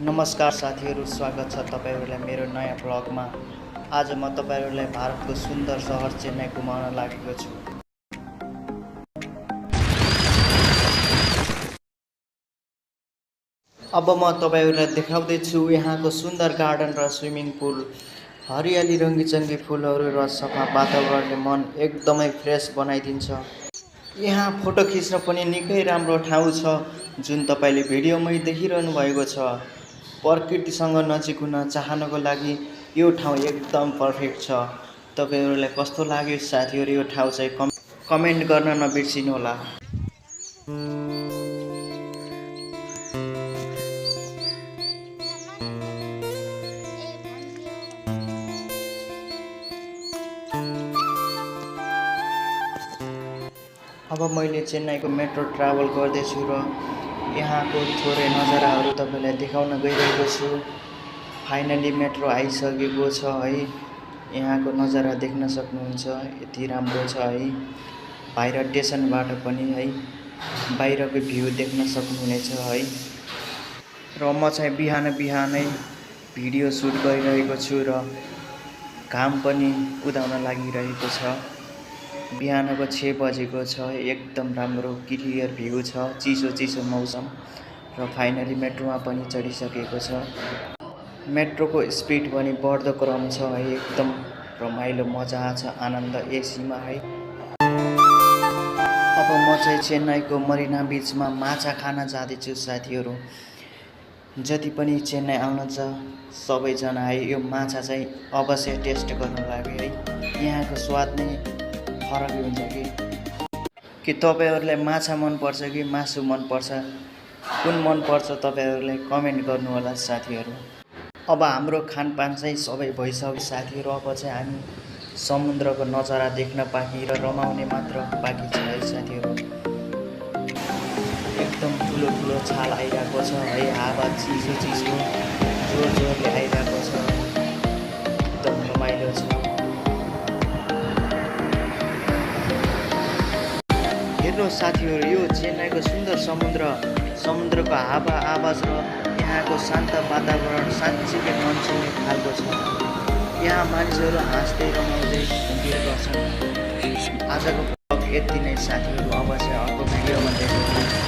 नमस्कार साथीहरू, स्वागत छ तपाईहरुलाई मेरो नयाँ ब्लगमा। आज म तपाईहरुलाई भारतको सुन्दर सहर चेन्नई घुमाउन लागेको छु। अब म तपाईहरुलाई देखाउँदै छु यहाँको सुन्दर गार्डन र स्विमिङ पुल, हरियाली रङ्गीचङ्गी फुलहरू र सफा वातावरणले मन एकदमै फ्रेस बनाइदिन्छ। यहाँ फोटो खिच्न पनि निकै राम्रो ठाउँ छ जुन तपाईले भिडियोमै देखिरहनु भएको छ। प्रकृतिसँग नजिक हुन चाहनको लागि यो ठाउँ एकदम पर्फेक्ट छ। तपाईहरुलाई कस्तो लाग्यो साथीहरु यो ठाउँ चाहिँ कमेन्ट गर्न नबिर्सिनु होला। अब मैले चेन्नईको मेट्रो ट्राभल गर्दैछु र यहाँको थोरै नजाराहरू तपाईलाई देखाउन गइरहेको छु। फाइनली मेट्रो आइसकेको छ है। यहाँको नजारा देख्न सक्नुहुन्छ, यति राम्रो छ है। बाहिर स्टेसनबाट पनि है बाहिरको भ्यू देख्न सक्नुहुनेछ है। र म चाहिँ बिहानै भिडियो सुट गरिरहेको छु र घाम पनि उदाउन लागिरहेको छ। बिहानको 6 बजेको छ। एकदम राम्रो क्लियर भ्यू छ, चिसो मौसम र फाइनली मेट्रोमा पनि चढिसकेको छ। मेट्रोको स्पिड पनि बढ्दो क्रम छ है। एकदम रमाइलो मजा छ, आनन्द एसीमा है। अब म चाहिँ चेन्नईको मरिना बीचमा माछा खान जाँदैछु साथीहरू। जति पनि चेन्नई आउनुहुन्छ सबैजना है यो माछा चाहिँ अवश्य टेस्ट गर्नु लागि है। यहाँको स्वाद नै फरक हुन्छ कि तपाईहरुलाई माछा मन पर्छ कि मासु मन पर्छ, कुन मन पर्छ तपाईहरुले कमेन्ट गर्नु होला साथीहरू। अब हाम्रो खानपान चाहिँ सबै भइसक्यो साथीहरू। अब चाहिँ हामी समुद्रको नजारा देख्न बाँकी र रमाउने मात्र बाँकी छ है साथीहरू। एकदम ठुलो छाल आइरहेको छ है। हावा चिसो जोरले आइरहेको छ। एकदम रमाइलो छ। हेर्नुहोस् साथीहरू, यो चेन्नईको सुन्दर समुद्रको हावा आवाज र यहाँको शान्त वातावरण साँच्चै मन छुने खालको छ। यहाँ मानिसहरू हाँस्दै रमाउँदै घुमफिर गर्छन्। आजको ब्लग यति नै साथीहरू। अब चाहिँ अर्को भिडियोमा देख्छु।